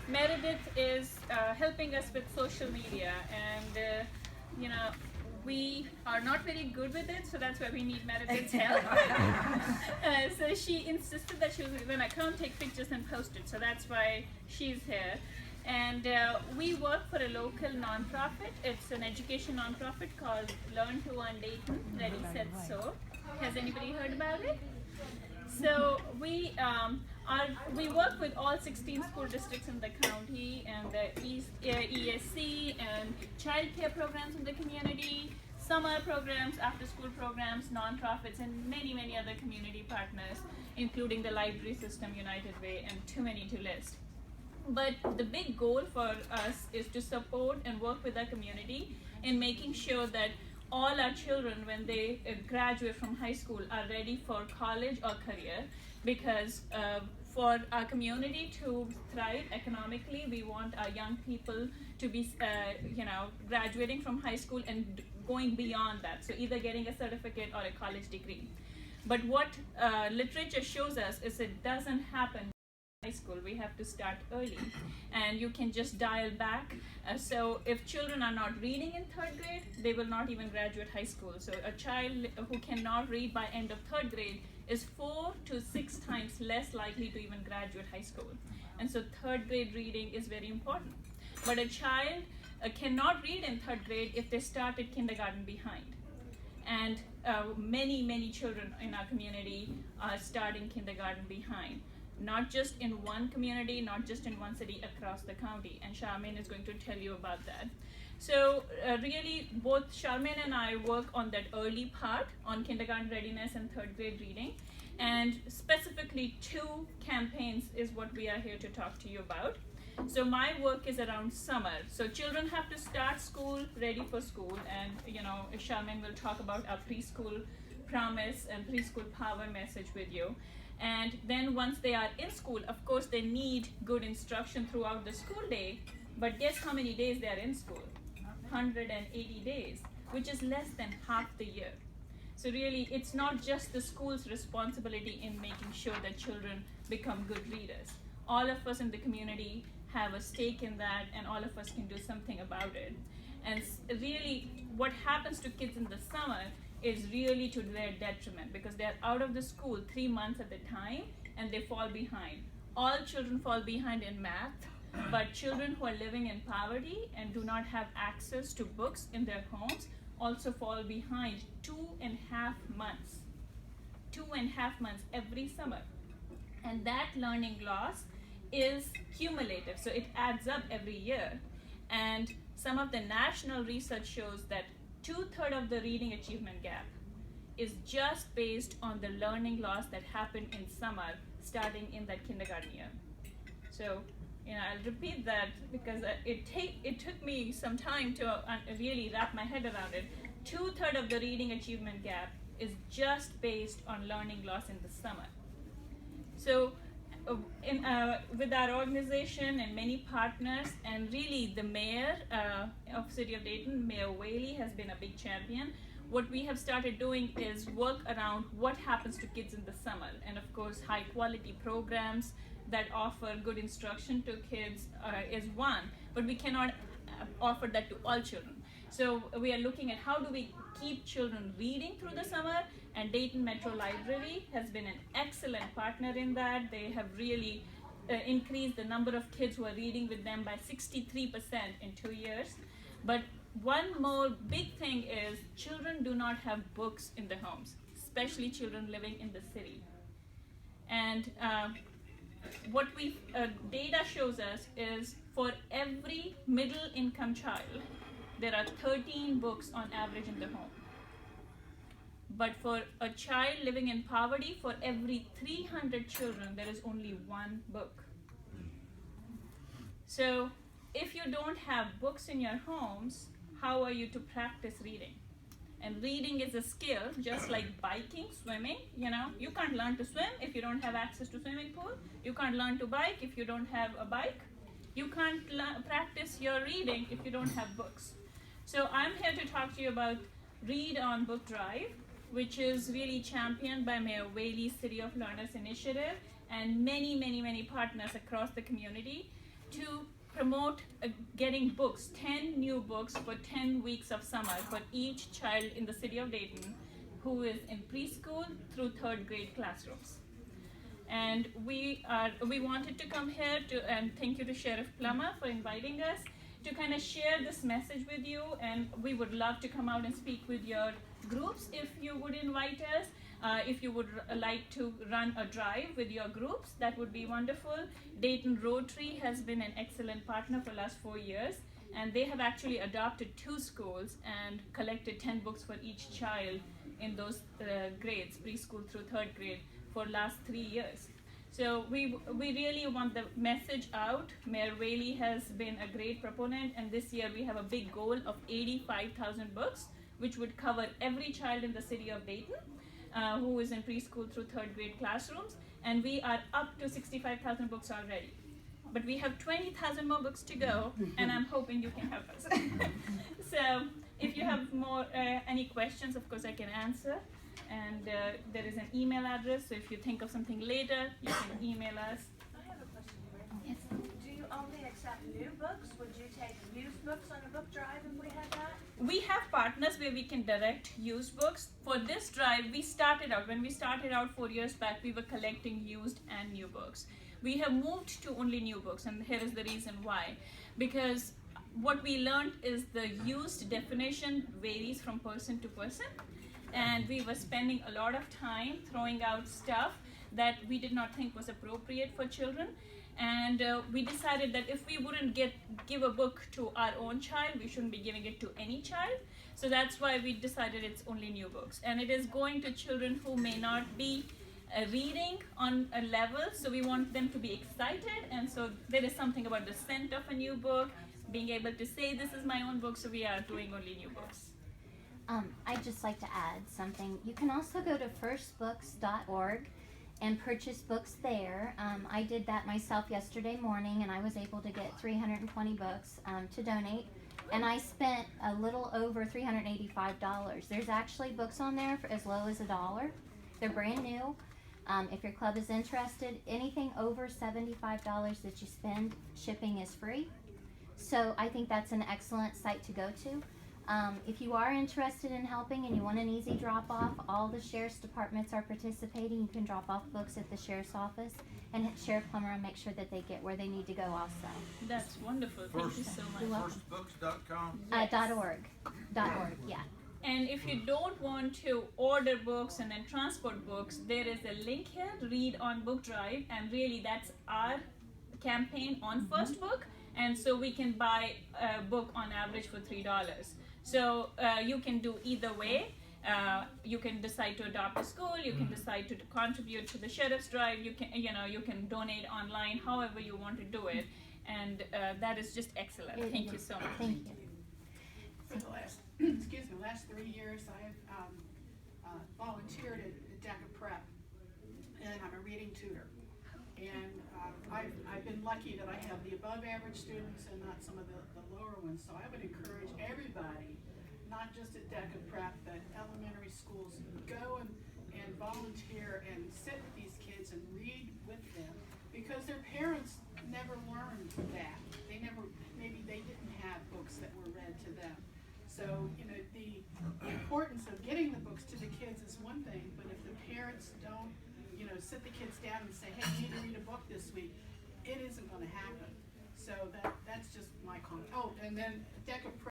Meredith is helping us with social media, and we are not very good with it, so that's why we need Meredith's help. So she insisted that she was when I can't take pictures and post it, so that's why she's here. And we work for a local nonprofit. It's an education nonprofit called Earn Dayton, ReadySetSoar. Has anybody heard about it? So we work with all 16 school districts in the county, and the ESC and child care programs in the community, summer programs, after school programs, nonprofits, and many other community partners, including the library system, United Way, and too many to list. But the big goal for us is to support and work with our community in making sure that all our children, when they graduate from high school, are ready for college or career, because for our community to thrive economically, we want our young people to be graduating from high school and going beyond that, so either getting a certificate or a college degree. But what literature shows us is it doesn't happen high school. We have to start early, and you can just dial back. So if children are not reading in third grade, they will not even graduate high school. So a child who cannot read by end of third grade is 4 to 6 times less likely to even graduate high school. And so third grade reading is very important. But a child cannot read in third grade if they started kindergarten behind. And many children in our community are starting kindergarten behind. Not just in one community, not just in one city, across the county. And Charmaine is going to tell you about that. So really, both Charmaine and I work on that early part on kindergarten readiness and third grade reading. And specifically 2 campaigns is what we are here to talk to you about. So my work is around summer. So children have to start school, ready for school. And Charmaine will talk about our preschool promise and preschool power message with you. And then once they are in school, of course, they need good instruction throughout the school day. But guess how many days they are in school? 180 days, which is less than half the year. So really, it's not just the school's responsibility in making sure that children become good readers. All of us in the community have a stake in that, and all of us can do something about it. And really, what happens to kids in the summer is really to their detriment, because they're out of the school 3 months at a time and they fall behind. All children fall behind in math, but children who are living in poverty and do not have access to books in their homes also fall behind 2.5 months. 2.5 months every summer. And that learning loss is cumulative, so it adds up every year. And some of the national research shows that 2/3 of the reading achievement gap is just based on the learning loss that happened in summer, starting in that kindergarten year. So, I'll repeat that because it took me some time to really wrap my head around it. 2/3 of the reading achievement gap is just based on learning loss in the summer. So, with our organization and many partners, and really the mayor of City of Dayton, Mayor Whaley, has been a big champion. What we have started doing is work around what happens to kids in the summer, and of course high quality programs that offer good instruction to kids is one, but we cannot offer that to all children. So we are looking at how do we keep children reading through the summer, and Dayton Metro Library has been an excellent partner in that. They have really increased the number of kids who are reading with them by 63% in 2 years. But one more big thing is children do not have books in their homes, especially children living in the city. And what data shows us is for every middle income child, there are 13 books on average in the home. But for a child living in poverty, for every 300 children, there is only 1 book. So if you don't have books in your homes, how are you to practice reading? And reading is a skill, just like biking, swimming. You can't learn to swim if you don't have access to swimming pool. You can't learn to bike if you don't have a bike. You can't practice your reading if you don't have books. So I'm here to talk to you about Read on Book Drive, which is really championed by Mayor Whaley's City of Learners initiative and many partners across the community. to promote getting books, 10 new books for 10 weeks of summer for each child in the city of Dayton who is in preschool through 3rd grade classrooms. And we wanted to come here and thank you to Sheriff Plummer for inviting us to kind of share this message with you, and we would love to come out and speak with your groups if you would invite us. If you would like to run a drive with your groups, that would be wonderful. Dayton Rotary has been an excellent partner for the last 4 years, and they have actually adopted 2 schools and collected 10 books for each child in those grades, preschool through 3rd grade, for last 3 years. So we really want the message out. Mayor Whaley has been a great proponent, and this year we have a big goal of 85,000 books, which would cover every child in the city of Dayton who is in preschool through 3rd grade classrooms, and we are up to 65,000 books already. But we have 20,000 more books to go, and I'm hoping you can help us. So if you have more any questions, of course I can answer. And there is an email address, so if you think of something later, you can email us. I have a question, Rick. Yes. Do you only accept new books? Would you take used books on a book drive if we had that? We have partners where we can direct used books. For this drive, when we started out 4 years back, we were collecting used and new books. We have moved to only new books, and here is the reason why. Because what we learned is the used definition varies from person to person. And we were spending a lot of time throwing out stuff that we did not think was appropriate for children. And we decided that if we wouldn't give a book to our own child, we shouldn't be giving it to any child. So that's why we decided it's only new books. And it is going to children who may not be reading on a level, so we want them to be excited. And so there is something about the scent of a new book, being able to say this is my own book, so we are doing only new books. I'd just like to add something. You can also go to firstbooks.org and purchase books there. I did that myself yesterday morning, and I was able to get 320 books to donate. And I spent a little over $385. There's actually books on there for as low as $1. They're brand new. If your club is interested, anything over $75 that you spend, shipping is free. So I think that's an excellent site to go to. If you are interested in helping and you want an easy drop-off, all the sheriff's departments are participating. You can drop off books at the sheriff's office, and Sheriff Plummer will make sure that they get where they need to go also. That's wonderful. Thank you so much. Firstbooks.com? .org, yeah. And if you don't want to order books and then transport books, there is a link here, Read on Book Drive, and really that's our campaign on First Book, and so we can buy a book on average for $3. So you can do either way. You can decide to adopt a school. You can decide to contribute to the sheriff's drive. You can donate online, however you want to do it, and that is just excellent. Thank you so much. Thank you. For the last, last 3 years, I've volunteered at DECA Prep, and I'm a reading tutor. And I've been lucky that I have the above average students and not some of the lower ones. So I would encourage everybody, not just at DECA Prep, but elementary schools, go and volunteer and sit with these kids and read with them, because their parents never learned that. Maybe they didn't have books that were read to them. So, the importance of getting the books to the kids is one thing, but if the parents don't, sit the kids down and say, hey, you need to read a book this week, it isn't going to happen. So that's just my comment. Oh, and then DECA Prep